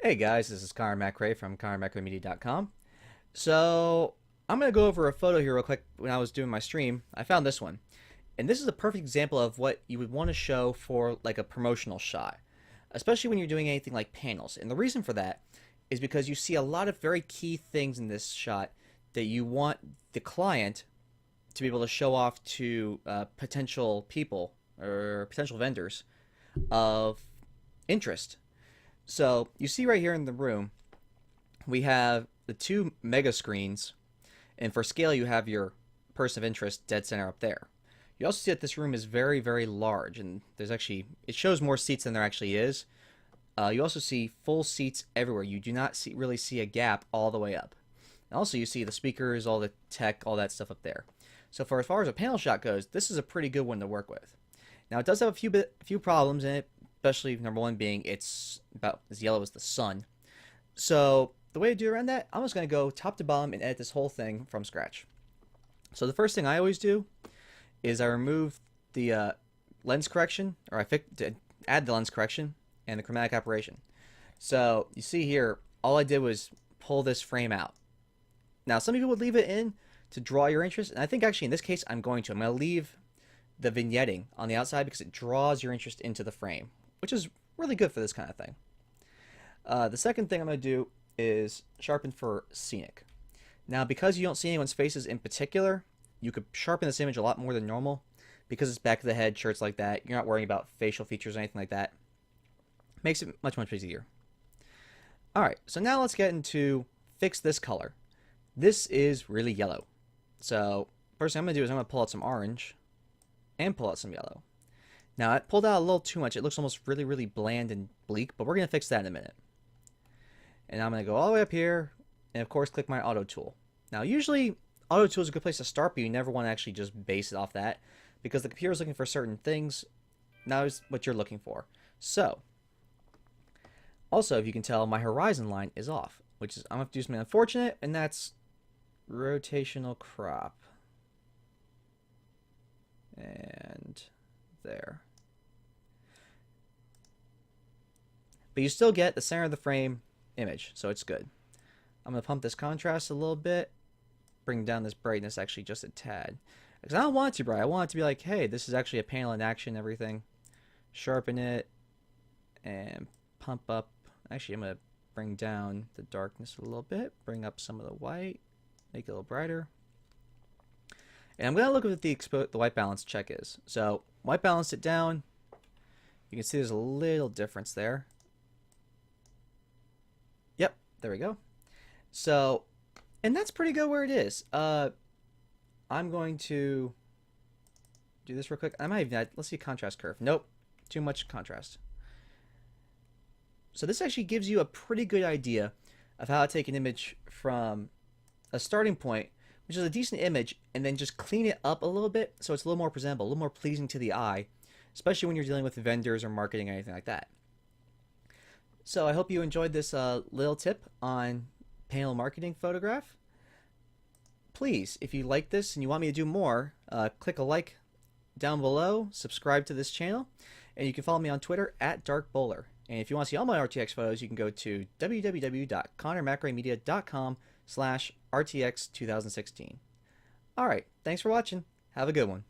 Hey guys, this is Connor MacRae from ConnorMacRaeMedia.com. So I'm going to go over a photo here real quick. When I was doing my stream, I found this one. And this is a perfect example of what you would want to show for like a promotional shot, especially when you're doing anything like panels. And the reason for that is because you see a lot of very key things in this shot that you want the client to be able to show off to potential people or potential vendors of interest. So you see right here in the room, we have the two mega screens, and for scale, you have your person of interest dead center up there. You also see that this room is very, very large, and there's actually, it shows more seats than there actually is. You also see full seats everywhere. You do not really see a gap all the way up. And also, you see the speakers, all the tech, all that stuff up there. So for as far as a panel shot goes, this is a pretty good one to work with. Now, it does have a few problems in it, especially number one being it's about as yellow as the sun. So the way to do around that, I'm just going to go top to bottom and edit this whole thing from scratch. So the first thing I always do is I remove the lens correction, or add the lens correction and the chromatic aberration. So you see here, all I did was pull this frame out. Now some people would leave it in to draw your interest, and I think actually in this case I'm going to leave the vignetting on the outside because it draws your interest into the frame, which is really good for this kind of thing. The second thing I'm going to do is sharpen for scenic. Now, because you don't see anyone's faces in particular, you could sharpen this image a lot more than normal. Because it's back of the head, shirts like that, you're not worrying about facial features or anything like that. Makes it much, much easier. Alright, so now let's get into fix this color. This is really yellow. So, first thing I'm going to do is I'm going to pull out some orange and pull out some yellow. Now, I pulled out a little too much. It looks almost really, really bland and bleak, but we're going to fix that in a minute. And I'm going to go all the way up here, and of course, click my auto tool. Now, usually, auto tool is a good place to start, but you never want to actually just base it off that, because the computer is looking for certain things. Now is what you're looking for. So, also, if you can tell, my horizon line is off, which is, I'm going to have to do something unfortunate, and that's rotational crop. And there. But you still get the center of the frame image, so it's good. I'm going to pump this contrast a little bit, bring down this brightness actually just a tad. Because I don't want it to be bright. I want it to be like, hey, this is actually a panel in action, everything. Sharpen it, and pump up. Actually, I'm going to bring down the darkness a little bit, bring up some of the white, make it a little brighter. And I'm going to look at what the white balance check is. So, white balance it down. You can see there's a little difference there. Yep, there we go. So, and that's pretty good where it is. I'm going to do this real quick. I might even, let's see contrast curve. Nope, too much contrast. So this actually gives you a pretty good idea of how to take an image from a starting point, which is a decent image, and then just clean it up a little bit so it's a little more presentable, a little more pleasing to the eye, especially when you're dealing with vendors or marketing or anything like that. So I hope you enjoyed this little tip on panel marketing photograph. Please, if you like this and you want me to do more, click a like down below, subscribe to this channel, and you can follow me on Twitter at DarkBowler. And if you want to see all my RTX photos, you can go to www.connormacraemedia.com/RTX 2016. Alright, thanks for watching. Have a good one.